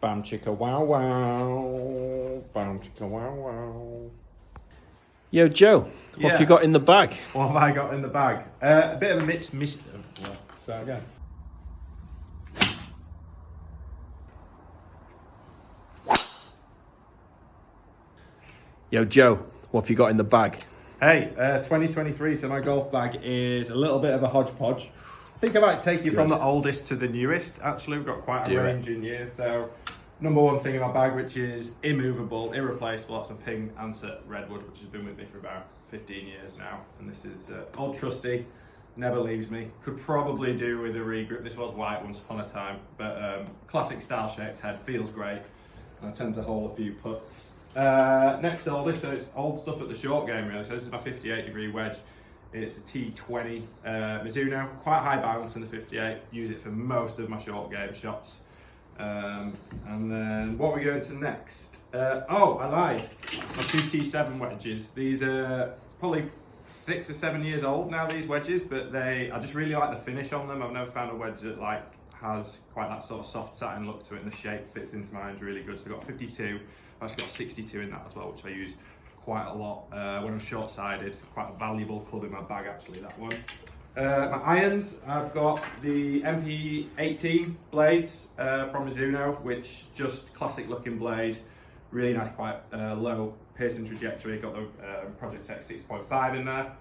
Bam chicka wow wow. Bam chicka wow wow. Yo, Joe, what have you got in the bag? What have I got in the bag? A bit of a mixed mission. Start again. Yo, Joe, what have you got in the bag? Hey, 2023, so my golf bag is a little bit of a hodgepodge. I think I might take you from the oldest to the newest. Actually, we've got quite a range in years. So, number one thing in my bag, which is immovable, irreplaceable, that's my Ping Ansett Redwood, which has been with me for about 15 years now. And this is old trusty, never leaves me. Could probably do with a regrip. This was white once upon a time, but classic style shaped head, feels great. And I tend to hold a few putts. Next oldest, so it's old stuff at the short game really. So this is my 58-degree wedge. It's a T20 Mizuno, quite high bounce in the 58. Use it for most of my short game shots. And then what are we going to next? Oh, I lied. My two T7 wedges. These are probably 6 or 7 years old now, these wedges, but I just really like the finish on them. I've never found a wedge that has quite that sort of soft satin look to it, and the shape fits into mine really good. So I've got 52. I've actually got 62 in that as well, which I use quite a lot when I'm short-sided. Quite a valuable club in my bag actually, that one. My irons, I've got the MP18 blades from Mizuno, which just classic looking blade, really nice, quite low piercing trajectory. Got the Project X 6.5 in there.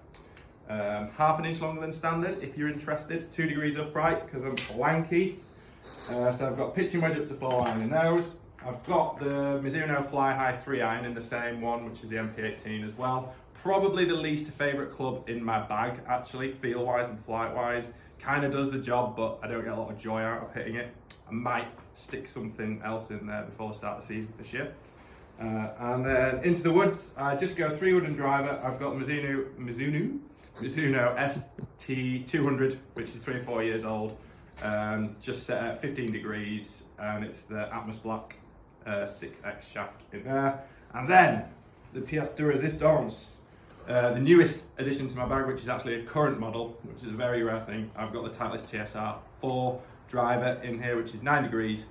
Half an inch longer than standard if you're interested. 2 degrees upright because I'm lanky. So I've got pitching wedge up to 4 iron in those. I've got the Mizuno Fly High 3 iron in the same one, which is the MP18 as well. Probably the least favourite club in my bag, actually, feel-wise and flight-wise. Kind of does the job, but I don't get a lot of joy out of hitting it. I might stick something else in there before the start of the season this year. And then into the woods, I just go 3-wood and driver. I've got Mizuno ST200, which is 3 or 4 years old. Just set at 15 degrees, and it's the Atmos Black 6X shaft in there. And then the pièce de résistance, the newest addition to my bag, which is actually a current model, which is a very rare thing. I've got the Titleist TSR 4 driver in here, which is 9 degrees.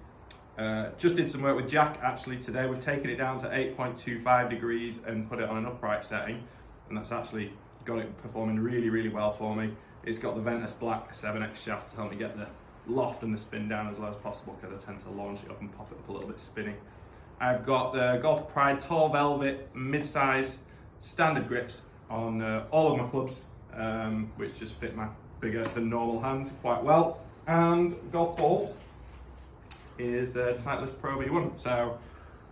Just did some work with Jack actually today. We've taken it down to 8.25 degrees and put it on an upright setting, and that's actually got it performing really, really well for me. It's got the Ventus Black 7X shaft to help me get the loft and the spin down as low as possible, because I tend to launch it up and pop it up a little bit spinning. I've got the Golf Pride Tall Velvet mid-size standard grips on all of my clubs, which just fit my bigger than normal hands quite well. And golf balls is the Titleist Pro V1. So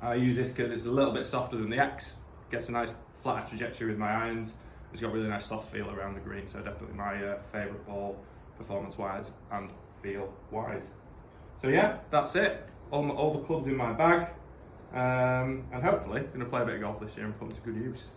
I use this because it's a little bit softer than the X, gets a nice flatter trajectory with my irons. It's got really nice soft feel around the green, so definitely my favourite ball performance-wise and feel-wise. So yeah, that's it. All the clubs in my bag, and hopefully going to play a bit of golf this year and put them to good use.